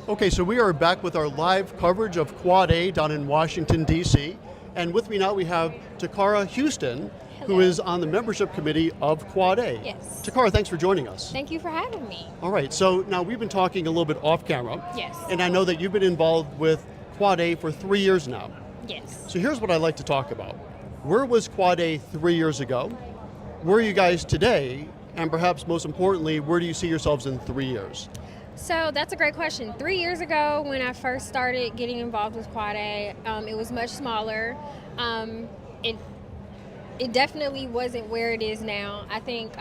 Okay, so we are back with our live coverage of QuadA down in Washington, D.C. And with me now we have Toccara Houston, who Hello. is on the membership committee of QuadA. Yes. Toccara, thanks for joining us. Thank you for having me. All right, so now we've been talking a little bit off camera. Yes. And I know that you've been involved with QuadA for 3 years now. Yes. So here's what I'd like to talk about. Where was QuadA 3 years ago? Where are you guys today? And perhaps most importantly, where do you see yourselves in 3 years? So that's a great question. 3 years ago, when I first started getting involved with QuadA, it was much smaller. It definitely wasn't where it is now. I think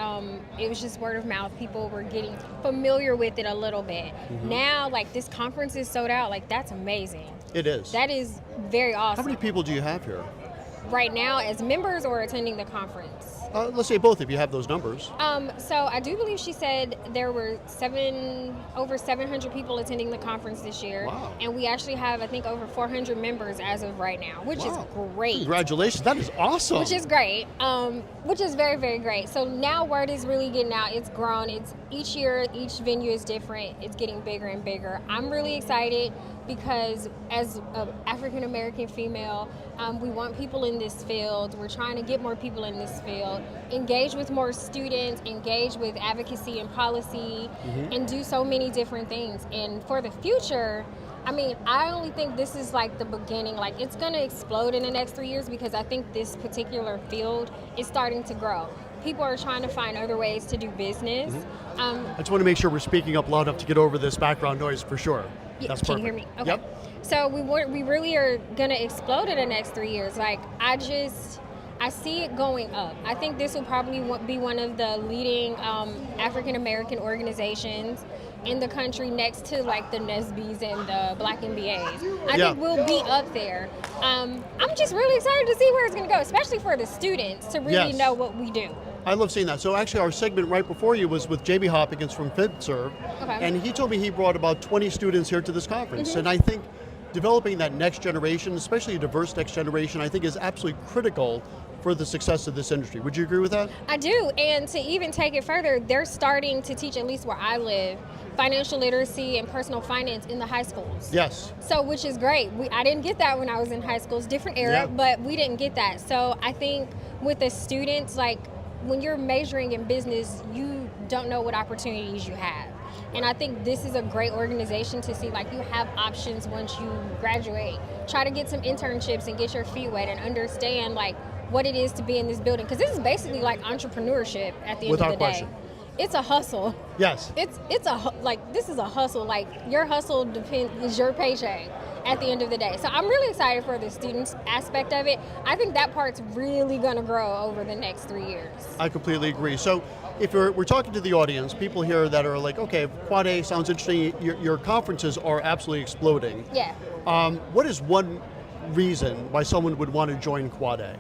it was just word of mouth. People were getting familiar with it a little bit. Mm-hmm. Now, like, this conference is sold out. Like, that's amazing. It is. That is very awesome. How many people do you have here? Right now, as members or attending the conference? Let's say both if you have those numbers. So I do believe she said there were over 700 people attending the conference this year. Wow. And we actually have, I think, over 400 members as of right now, which is great. Congratulations, that is awesome. Which is great, which is very, very great. So now word is really getting out. It's grown. It's each year, each venue is different. It's getting bigger and bigger. I'm really excited because as an African-American female, we want people in this field. We're trying to get more people in this field, engage with more students, engage with advocacy and policy, and do so many different things. And for the future, I mean, I only think this is like the beginning. Like, it's going to explode in the next 3 years because I think this particular field is starting to grow. People are trying to find other ways to do business. I just want to make sure we're speaking up loud enough to get over this background noise for sure. That's Can perfect. you hear me? Okay. Yep. So we really are going to explode in the next 3 years. Like, I see it going up. I think this will probably be one of the leading African-American organizations in the country, next to like the NSBs and the Black MBAs. I think we'll be up there. I'm just really excited to see where it's going to go, especially for the students to really know what we do. I love seeing that. So actually our segment right before you was with JB Hopkins from FibServe, and he told me he brought about 20 students here to this conference. And I think developing that next generation, especially a diverse next generation, I think is absolutely critical for the success of this industry. Would you agree with that? I do, and to even take it further, they're starting to teach, at least where I live, financial literacy and personal finance in the high schools. Yes. So, which is great. I didn't get that when I was in high school. It's a different era, but we didn't get that. So I think with the students, like, when you're majoring in business, you don't know what opportunities you have. And I think this is a great organization to see, like, you have options once you graduate. Try to get some internships and get your feet wet and understand, like, what it is to be in this building. Because this is basically like entrepreneurship at the end of the day. It's a hustle. Yes. This is a hustle. Like, your hustle is your paycheck at the end of the day. So I'm really excited for the students aspect of it. I think that part's really gonna grow over the next 3 years. I completely agree. So if we're talking to the audience, people here that are like, okay, QuadA sounds interesting, your conferences are absolutely exploding. Yeah. What is one reason why someone would want to join QuadA?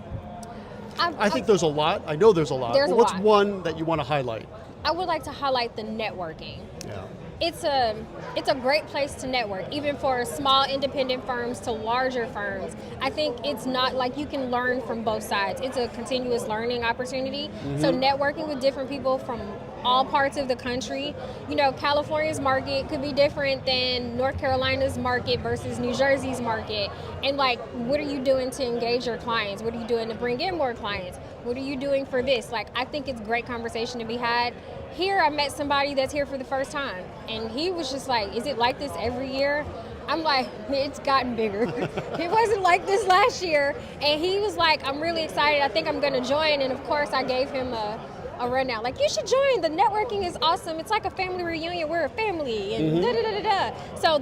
I think there's a lot. I know there's a lot. There's but a what's lot. one that you want to highlight? I would like to highlight the networking. Yeah. It's a great place to network, even for small independent firms to larger firms. I think it's not like you can learn from both sides. It's a continuous learning opportunity. So networking with different people from all parts of the country. You know, California's market could be different than North Carolina's market versus New Jersey's market. And like, what are you doing to engage your clients? What are you doing to bring in more clients? What are you doing for this? Like, I think it's great conversation to be had. Here, I met somebody that's here for the first time, and he was just like, is it like this every year? I'm like, it's gotten bigger. It wasn't like this last year. And he was like, I'm really excited. I think I'm going to join. And of course, I gave him a rundown. Like, you should join. The networking is awesome. It's like a family reunion. We're a family. And So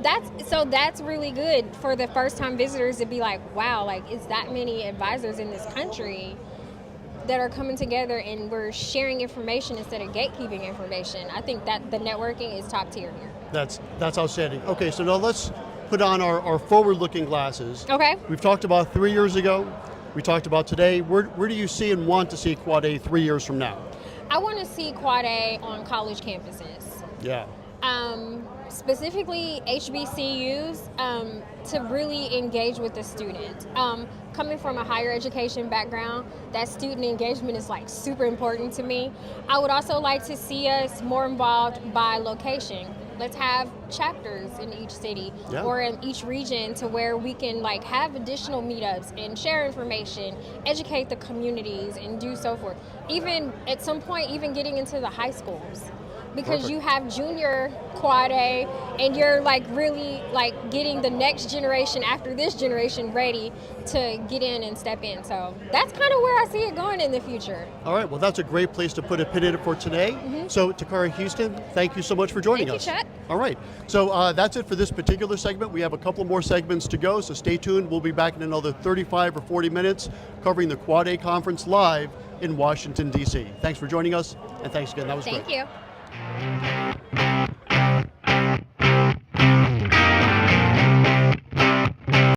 that's really good for the first time visitors to be like, wow, like, it's that many advisors in this country that are coming together and we're sharing information instead of gatekeeping information. I think that the networking is top tier here. That's outstanding. Okay, so now let's put on our forward-looking glasses. Okay. We've talked about 3 years ago. We talked about today. Where do you see and want to see QuadA 3 years from now? I want to see QuadA on college campuses. Yeah. Specifically HBCUs, to really engage with the student. Coming from a higher education background, that student engagement is like super important to me. I would also like to see us more involved by location. Let's have chapters in each city or in each region to where we can like have additional meetups and share information, educate the communities, and do so forth. Even at some point, even getting into the high schools. Because you have junior QuadA, and you're like really like getting the next generation after this generation ready to get in and step in. So that's kind of where I see it going in the future. All right, well, that's a great place to put a pin in it for today. So Toccara Houston, thank you so much for joining us. Thank you, Chet. All right, so that's it for this particular segment. We have a couple more segments to go, so stay tuned. We'll be back in another 35 or 40 minutes covering the QuadA conference live in Washington, D.C. Thanks for joining us, and thanks again. That was great. Thank you.